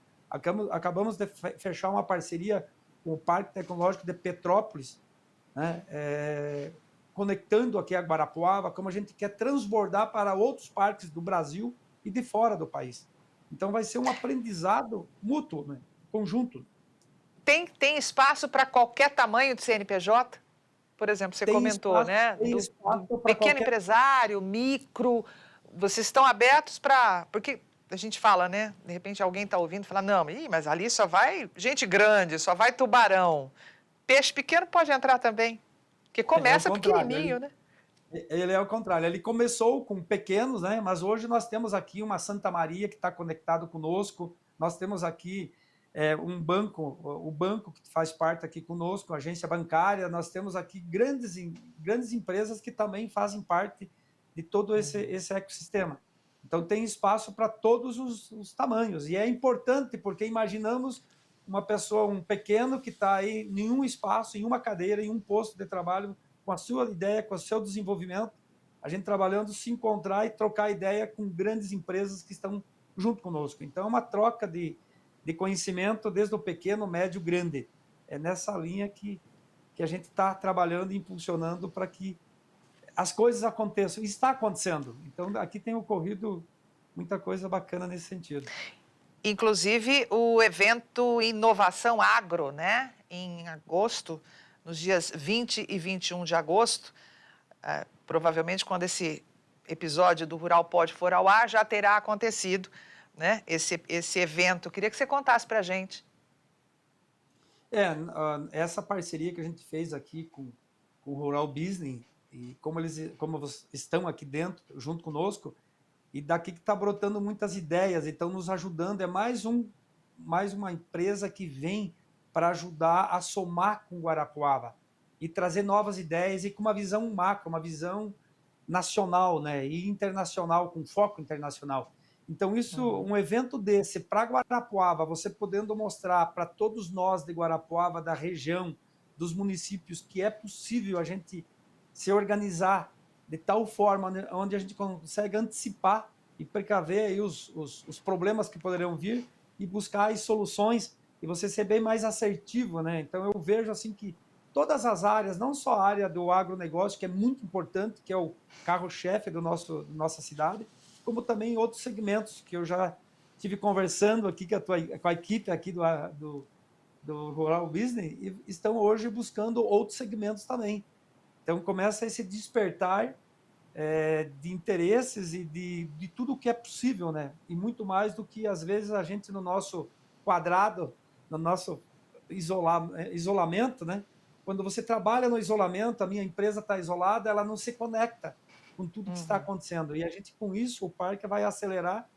acabamos de fechar uma parceria com o Parque Tecnológico de Petrópolis, né, conectando aqui a Guarapuava, como a gente quer transbordar para outros parques do Brasil e de fora do país. Então vai ser um aprendizado mútuo, né, conjunto. Tem espaço para qualquer tamanho de CNPJ? Por exemplo, você comentou, né? Do pequeno empresário, micro, vocês estão abertos para... Porque a gente fala, né? De repente alguém está ouvindo e fala, não, mas ali só vai gente grande, só vai tubarão. Peixe pequeno pode entrar também, porque começa pequenininho, né? Ele é o contrário, ele começou com pequenos, né? Mas hoje nós temos aqui uma Santa Maria que está conectado conosco, nós temos aqui um banco, o banco que faz parte aqui conosco, a agência bancária, nós temos aqui grandes empresas que também fazem parte de todo esse ecossistema. Então tem espaço para todos os tamanhos, e é importante porque imaginamos uma pessoa, um pequeno que está aí em um espaço, em uma cadeira, em um posto de trabalho, com a sua ideia, com o seu desenvolvimento, a gente trabalhando, se encontrar e trocar ideia com grandes empresas que estão junto conosco. Então é uma troca de conhecimento desde o pequeno, médio, grande. É nessa linha que a gente está trabalhando e impulsionando para que as coisas aconteçam. E está acontecendo. Então, aqui tem ocorrido muita coisa bacana nesse sentido. Inclusive, o evento Inovação Agro, né? Em agosto, nos dias 20 e 21 de agosto, provavelmente quando esse episódio do Rural Pod for ao ar, já terá acontecido, né, esse evento. Queria que você contasse para a gente. Essa parceria que a gente fez aqui com o Rural Business, e como estão aqui dentro, junto conosco, e daqui que está brotando muitas ideias, e estão nos ajudando. É mais uma empresa que vem para ajudar a somar com Guarapuava e trazer novas ideias e com uma visão macro, uma visão nacional, né, e internacional, com foco internacional. Então, um evento desse para Guarapuava, você podendo mostrar para todos nós de Guarapuava, da região, dos municípios, que é possível a gente se organizar de tal forma onde a gente consegue antecipar e precaver aí os problemas que poderiam vir e buscar as soluções e você ser bem mais assertivo, né? Então, eu vejo assim que todas as áreas, não só a área do agronegócio, que é muito importante, que é o carro-chefe da nossa cidade, como também outros segmentos que eu já tive conversando aqui com a equipe aqui do Rural Business e estão hoje buscando outros segmentos também. Então, começa esse despertar de interesses e de tudo o que é possível, né? E muito mais do que, às vezes, a gente no nosso quadrado, no nosso isolamento, né? Quando você trabalha no isolamento, a minha empresa está isolada, ela não se conecta com tudo que está acontecendo. E a gente, com isso, o parque vai acelerar,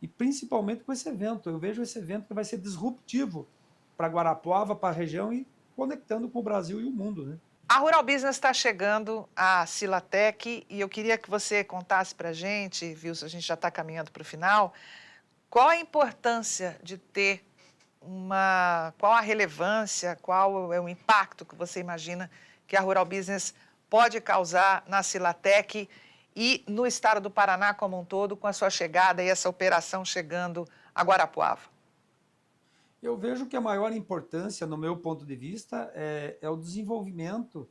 e principalmente com esse evento. Eu vejo esse evento que vai ser disruptivo para Guarapuava, para a região e conectando com o Brasil e o mundo, né? A Rural Business está chegando à Silatec e eu queria que você contasse para a gente, viu, se a gente já está caminhando para o final, qual a importância de ter qual a relevância, qual é o impacto que você imagina que a Rural Business pode causar na Silatec e no estado do Paraná como um todo, com a sua chegada e essa operação chegando a Guarapuava? Eu vejo que a maior importância, no meu ponto de vista, é o desenvolvimento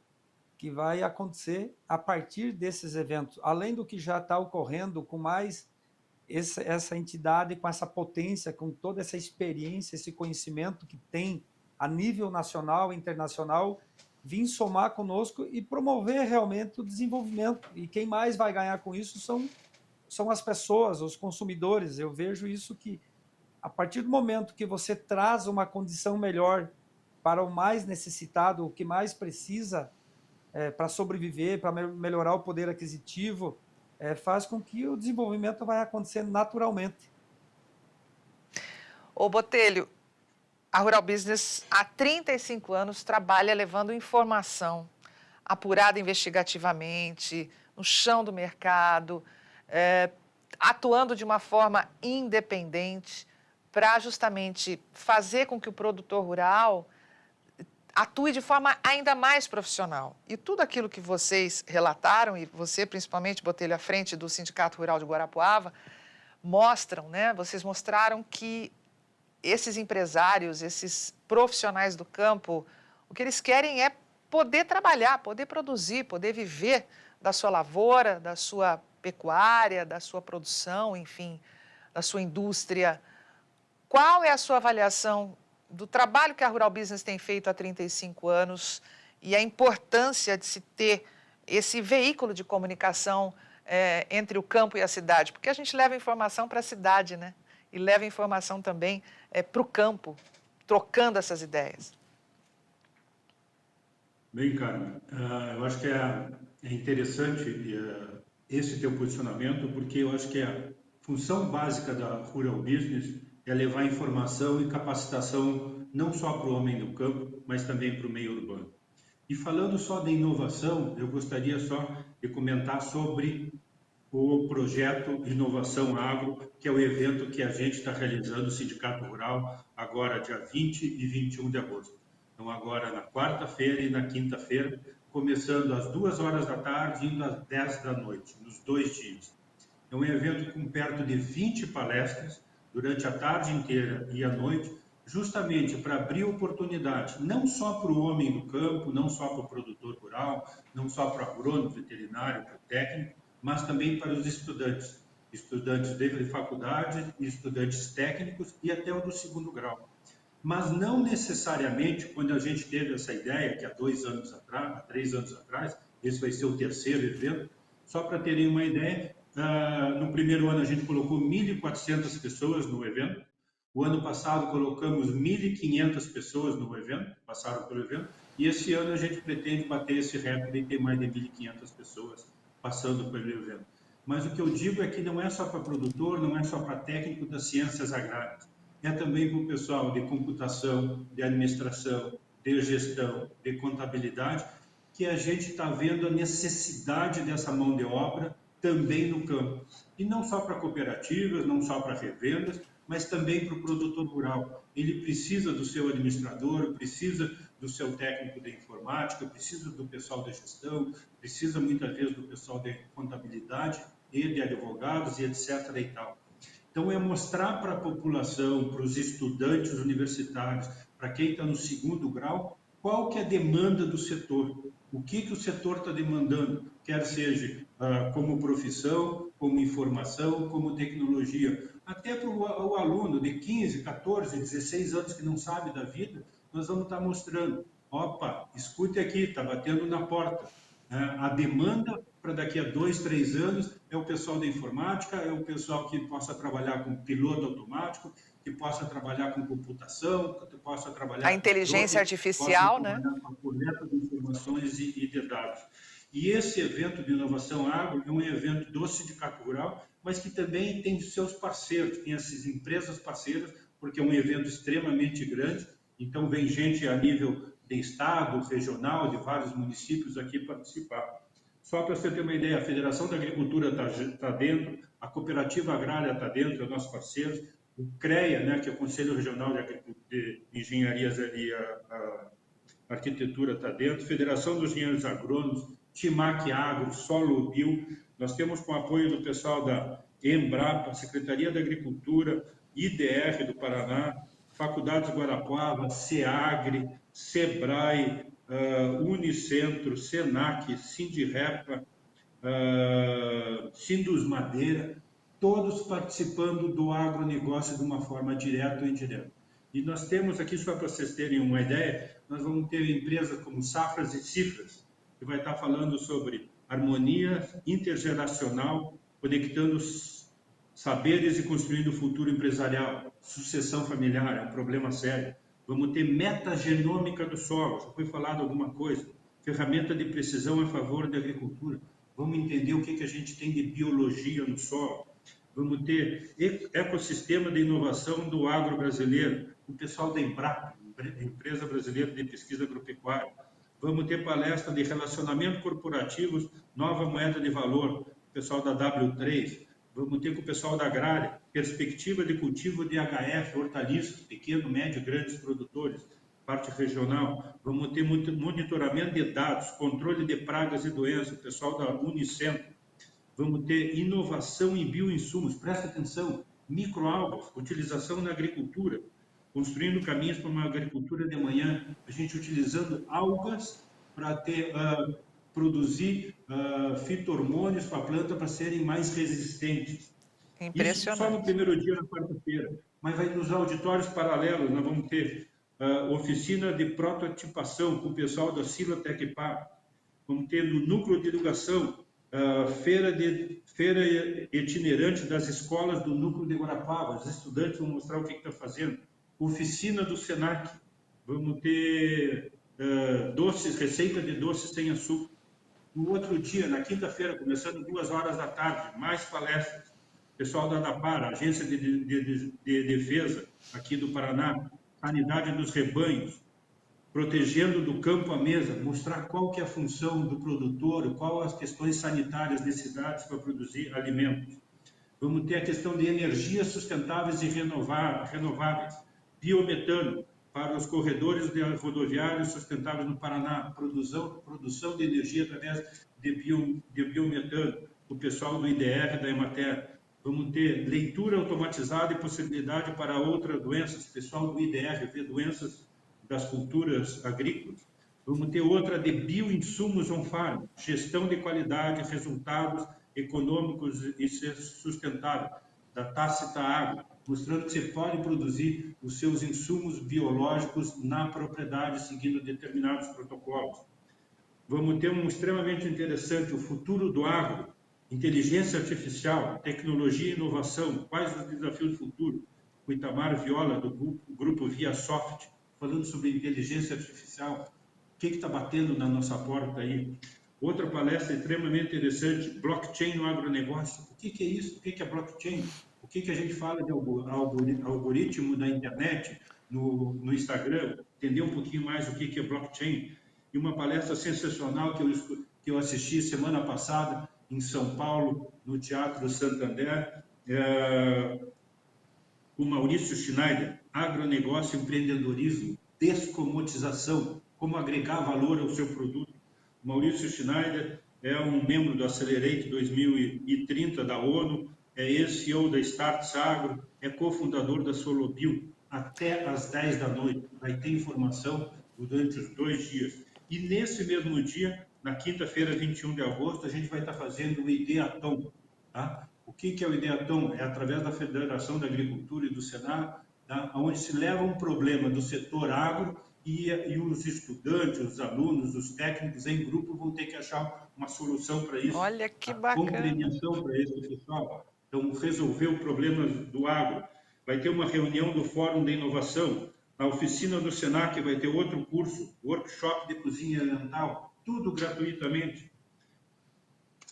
que vai acontecer a partir desses eventos, além do que já está ocorrendo com mais essa entidade, com essa potência, com toda essa experiência, esse conhecimento que tem a nível nacional e internacional, vir somar conosco e promover realmente o desenvolvimento. E quem mais vai ganhar com isso são as pessoas, os consumidores. Eu vejo isso que, a partir do momento que você traz uma condição melhor para o mais necessitado, o que mais precisa para sobreviver, para melhorar o poder aquisitivo, faz com que o desenvolvimento vai acontecer naturalmente. Ô Botelho, a Rural Business há 35 anos trabalha levando informação apurada investigativamente, no chão do mercado, atuando de uma forma independente para justamente fazer com que o produtor rural atue de forma ainda mais profissional. E tudo aquilo que vocês relataram, e você principalmente, Botelho, à frente do Sindicato Rural de Guarapuava, mostram, né? Vocês mostraram que esses empresários, esses profissionais do campo, o que eles querem é poder trabalhar, poder produzir, poder viver da sua lavoura, da sua pecuária, da sua produção, enfim, da sua indústria. Qual é a sua avaliação do trabalho que a Rural Business tem feito há 35 anos e a importância de se ter esse veículo de comunicação entre o campo e a cidade? Porque a gente leva informação para a cidade, né? E leva informação também para o campo, trocando essas ideias. Bem, Carmen, eu acho que é interessante esse teu posicionamento, porque eu acho que a função básica da Rural Business é levar informação e capacitação não só para o homem do campo, mas também para o meio urbano. E falando só de inovação, eu gostaria só de comentar sobre o projeto Inovação Agro, que é o evento que a gente está realizando, o Sindicato Rural, agora dia 20 e 21 de agosto. Então, agora na quarta-feira e na quinta-feira, começando às 2 horas da tarde e indo às 10 da noite, nos 2 dias. É um evento com perto de 20 palestras, durante a tarde inteira e a noite, justamente para abrir oportunidade, não só para o homem do campo, não só para o produtor rural, não só para o agrônomo, veterinário, para o técnico, mas também para os estudantes de faculdade, estudantes técnicos e até o do segundo grau. Mas não necessariamente, quando a gente teve essa ideia, que há 3 anos atrás, esse vai ser o terceiro evento, só para terem uma ideia, no primeiro ano a gente colocou 1.400 pessoas no evento, O ano passado colocamos 1.500 pessoas no evento, passaram pelo evento, e esse ano a gente pretende bater esse recorde e ter mais de 1.500 pessoas passando pelo evento. Mas o que eu digo é que não é só para produtor, não é só para técnico das ciências agrárias, é também para o pessoal de computação, de administração, de gestão, de contabilidade, que a gente está vendo a necessidade dessa mão de obra também no campo. E não só para cooperativas, não só para revendas, mas também para o produtor rural. Ele precisa do seu administrador, precisa do seu técnico de informática, precisa do pessoal da gestão, precisa muitas vezes do pessoal de contabilidade e de advogados e etc. e tal. Então, é mostrar para a população, para os estudantes universitários, para quem está no segundo grau, qual que é a demanda do setor, o que o setor está demandando, quer seja como profissão, como informação, como tecnologia. Até para o aluno de 15, 14, 16 anos que não sabe da vida, nós vamos estar mostrando, opa, escute aqui, está batendo na porta. A demanda para daqui a 2, 3 anos é o pessoal da informática, é o pessoal que possa trabalhar com piloto automático, que possa trabalhar com computação, que possa trabalhar a inteligência artificial, né? Com a coleta de informações e de dados. E esse evento de inovação agro é um evento do Sindicato Rural, mas que também tem seus parceiros, tem essas empresas parceiras, porque é um evento extremamente grande, então vem gente a nível de estado, regional, de vários municípios aqui participar. Só para você ter uma ideia, a Federação da Agricultura está dentro, a Cooperativa Agrária está dentro, é nossos parceiros, o CREA, né, que é o Conselho Regional de Engenharias e a Arquitetura está dentro, Federação dos Engenheiros Agrônomos, Timac Agro, Solo Bio, nós temos com o apoio do pessoal da Embrapa, Secretaria da Agricultura, IDR do Paraná, Faculdades Guarapuava, SEAGRE, SEBRAE, Unicentro, SENAC, Sindirepa, Sindus Madeira, todos participando do agronegócio de uma forma direta ou indireta. E nós temos aqui, só para vocês terem uma ideia, nós vamos ter empresas como Safras e Cifras, que vai estar falando sobre harmonia intergeracional, conectando saberes e construindo o futuro empresarial. Sucessão familiar é um problema sério. Vamos ter metagenômica do solo, já foi falado alguma coisa. Ferramenta de precisão a favor da agricultura. Vamos entender o que a gente tem de biologia no solo. Vamos ter ecossistema de inovação do agro brasileiro. O pessoal da Embrapa, Empresa Brasileira de Pesquisa Agropecuária. Vamos ter palestra de relacionamento corporativos, nova moeda de valor, o pessoal da W3. Vamos ter com o pessoal da agrária, perspectiva de cultivo de HF, hortaliças, pequeno, médio, grandes produtores, parte regional. Vamos ter monitoramento de dados, controle de pragas e doenças, o pessoal da Unicentro. Vamos ter inovação em bioinsumos, presta atenção, microalgas, utilização na agricultura, construindo caminhos para uma agricultura de manhã, a gente utilizando algas para produzir fito-hormônios para a planta para serem mais resistentes. Impressionante. Isso só no primeiro dia, na quarta-feira. Mas vai nos auditórios paralelos, nós vamos ter oficina de prototipação com o pessoal da Silotecpar, vamos ter no núcleo de educação, feira itinerante das escolas do núcleo de Guarapava, os estudantes vão mostrar o que está fazendo, oficina do Senac, vamos ter doces, receita de doces sem açúcar. No outro dia, na quinta-feira, começando 2 horas da tarde, mais palestras. Pessoal da ADAPAR, Agência de Defesa aqui do Paraná, sanidade dos rebanhos, protegendo do campo à mesa, mostrar qual que é a função do produtor, qual as questões sanitárias necessárias para produzir alimentos. Vamos ter a questão de energias sustentáveis e renováveis, biometano, para os corredores rodoviários sustentáveis no Paraná, produção de energia através de biometano, o pessoal do IDR, da Emater. Vamos ter leitura automatizada e possibilidade para outras doenças, pessoal do IDR, ver doenças das culturas agrícolas. Vamos ter outra de bioinsumos on-farm, gestão de qualidade, resultados econômicos e sustentável, da Tácita Agro, mostrando que você pode produzir os seus insumos biológicos na propriedade, seguindo determinados protocolos. Vamos ter um extremamente interessante, o futuro do agro, inteligência artificial, tecnologia e inovação, quais os desafios do futuro, o Itamar Viola, do grupo ViaSoft, falando sobre inteligência artificial. O que está batendo na nossa porta aí? Outra palestra extremamente interessante, blockchain no agronegócio. O que é isso? O que é blockchain? O que a gente fala de algoritmo da internet, no Instagram? Entender um pouquinho mais o que é blockchain. E uma palestra sensacional que eu assisti semana passada em São Paulo, no Teatro Santander, o Maurício Schneider, agronegócio, empreendedorismo, descomotização, como agregar valor ao seu produto. O Maurício Schneider é um membro do Accelerate 2030 da ONU, é ex-CEO da Starts Agro, é cofundador da Solobio. Até às 10 da noite vai ter informação durante os 2 dias. E nesse mesmo dia, na quinta-feira, 21 de agosto, a gente vai estar fazendo o Ideatom. Tá? O que é o Ideatom? É através da Federação da Agricultura e do Senar, tá? Onde se leva um problema do setor agro e os estudantes, os alunos, os técnicos em grupo vão ter que achar uma solução para isso. Olha que a bacana. compreensão para esse pessoal. Então, resolver o problema do agro. Vai ter uma reunião do Fórum de Inovação. Na oficina do Senac vai ter outro curso, workshop de cozinha ambiental, tudo gratuitamente.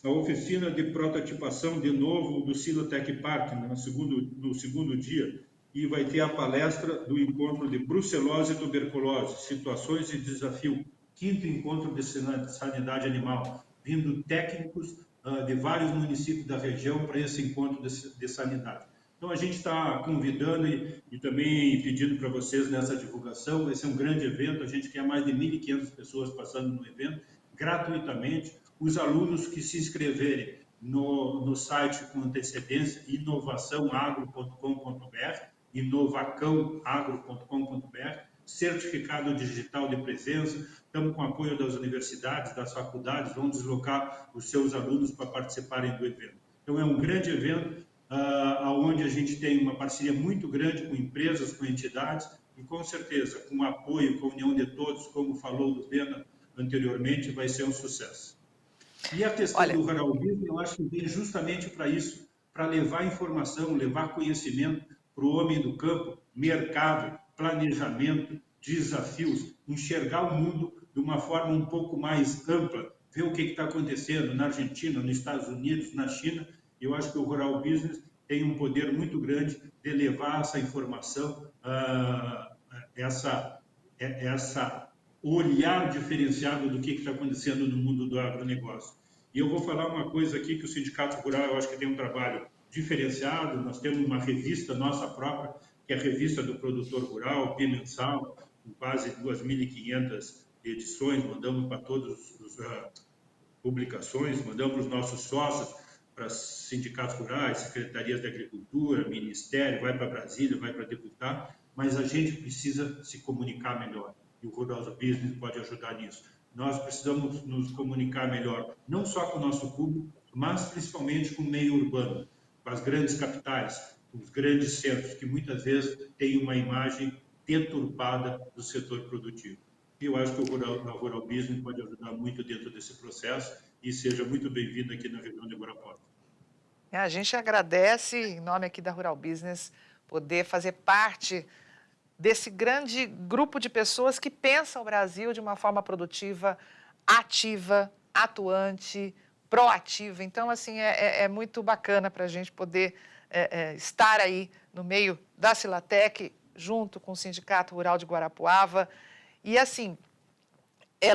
A oficina de prototipação, de novo, do Silotech Park, no segundo dia. E vai ter a palestra do encontro de brucelose e tuberculose, situações e desafio. 5º encontro de sanidade animal, vindo técnicos de vários municípios da região para esse encontro de sanidade. Então, a gente está convidando e também pedindo para vocês nessa divulgação. Vai ser um grande evento, a gente quer mais de 1.500 pessoas passando no evento, gratuitamente. Os alunos que se inscreverem no site com antecedência, inovaçãoagro.com.br, inovacãoagro.com.br, certificado digital de presença, estamos com apoio das universidades, das faculdades, vão deslocar os seus alunos para participarem do evento. Então, é um grande evento, onde a gente tem uma parceria muito grande com empresas, com entidades, e com certeza, com apoio, com a união de todos, como falou o Bena anteriormente, vai ser um sucesso. E a questão do Rural Business, eu acho que vem justamente para isso, para levar informação, levar conhecimento para o homem do campo, mercado, planejamento, desafios, enxergar o mundo de uma forma um pouco mais ampla, ver o que está acontecendo na Argentina, nos Estados Unidos, na China. Eu acho que o Rural Business tem um poder muito grande de levar essa informação, essa olhar diferenciado do que está acontecendo no mundo do agronegócio. E eu vou falar uma coisa aqui que o Sindicato Rural, eu acho que tem um trabalho diferenciado. Nós temos uma revista nossa própria, que é a Revista do Produtor Rural, bimensal, com quase 2.500 edições, mandamos para todas as publicações, mandamos para os nossos sócios, para sindicatos rurais, secretarias de agricultura, ministério, vai para Brasília, vai para deputado, mas a gente precisa se comunicar melhor. E o Rural Business pode ajudar nisso. Nós precisamos nos comunicar melhor, não só com o nosso público, mas principalmente com o meio urbano, com as grandes capitais, com os grandes centros, que muitas vezes têm uma imagem deturpada do setor produtivo. E eu acho que o Rural Business pode ajudar muito dentro desse processo e seja muito bem-vindo aqui na região de Guarapuava. A gente agradece, em nome aqui da Rural Business, poder fazer parte desse grande grupo de pessoas que pensam o Brasil de uma forma produtiva, ativa, atuante, proativa. Então, assim, é muito bacana para a gente poder estar aí no meio da Silatec, junto com o Sindicato Rural de Guarapuava, e, assim,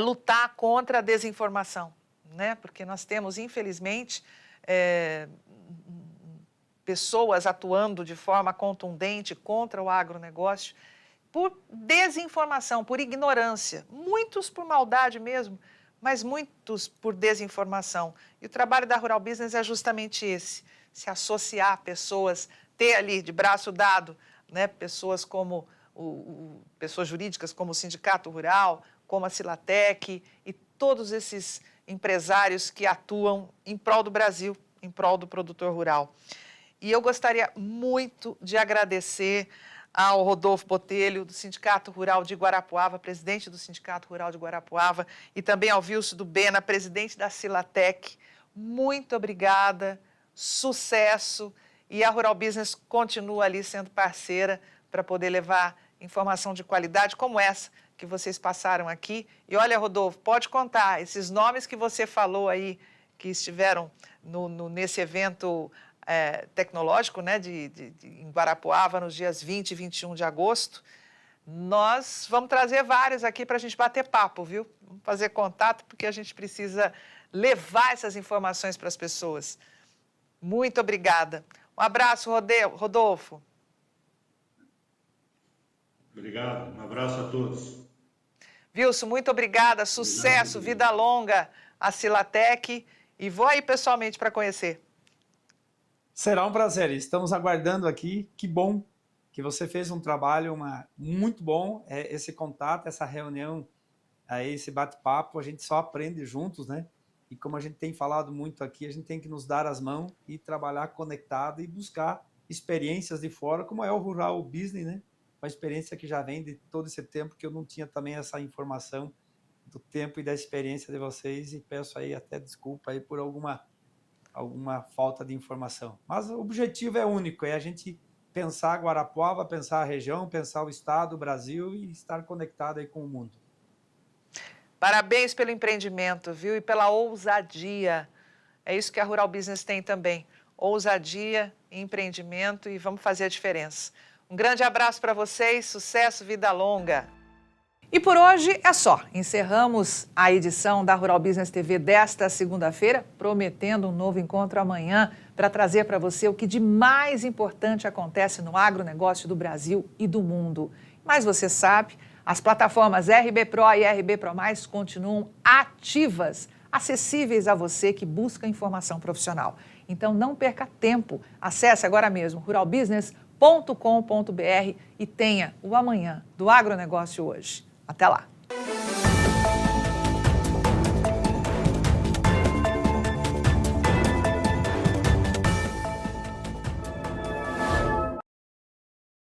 lutar contra a desinformação, né? Porque nós temos, infelizmente, pessoas atuando de forma contundente contra o agronegócio, por desinformação, por ignorância, muitos por maldade mesmo, mas muitos por desinformação. E o trabalho da Rural Business é justamente esse, se associar a pessoas, ter ali de braço dado, né, pessoas como pessoas jurídicas como o Sindicato Rural, como a Silatec e todos esses empresários que atuam em prol do Brasil, em prol do produtor rural. E eu gostaria muito de agradecer ao Rodolfo Botelho, do Sindicato Rural de Guarapuava, presidente do Sindicato Rural de Guarapuava, e também ao Vilso do Bena, presidente da Silatec. Muito obrigada, sucesso e a Rural Business continua ali sendo parceira para poder levar informação de qualidade como essa que vocês passaram aqui. E olha, Rodolfo, pode contar, esses nomes que você falou aí, que estiveram nesse evento tecnológico, né, em Guarapuava, nos dias 20 e 21 de agosto, nós vamos trazer vários aqui para a gente bater papo, viu? Vamos fazer contato, porque a gente precisa levar essas informações para as pessoas. Muito obrigada. Um abraço, Rodolfo. Obrigado, um abraço a todos. Wilson, muito obrigada, sucesso, vida longa a Silatec, e vou aí pessoalmente para conhecer. Será um prazer, estamos aguardando aqui, que bom que você fez um trabalho muito bom, esse contato, essa reunião, esse bate-papo, a gente só aprende juntos, né? E como a gente tem falado muito aqui, a gente tem que nos dar as mãos e trabalhar conectado e buscar experiências de fora, como é o Rural Business, né? Uma experiência que já vem de todo esse tempo, que eu não tinha também essa informação do tempo e da experiência de vocês, e peço aí até desculpa aí por alguma falta de informação. Mas o objetivo é único, é a gente pensar Guarapuava, pensar a região, pensar o estado, o Brasil e estar conectado aí com o mundo. Parabéns pelo empreendimento, viu? E pela ousadia. É isso que a Rural Business tem também. Ousadia, empreendimento, e vamos fazer a diferença. Um grande abraço para vocês, sucesso, vida longa. E por hoje é só. Encerramos a edição da Rural Business TV desta segunda-feira, prometendo um novo encontro amanhã para trazer para você o que de mais importante acontece no agronegócio do Brasil e do mundo. Mas você sabe, as plataformas RB Pro e RB Pro Mais continuam ativas, acessíveis a você que busca informação profissional. Então não perca tempo. Acesse agora mesmo ruralbusiness.com.br e tenha o amanhã do agronegócio hoje. Até lá!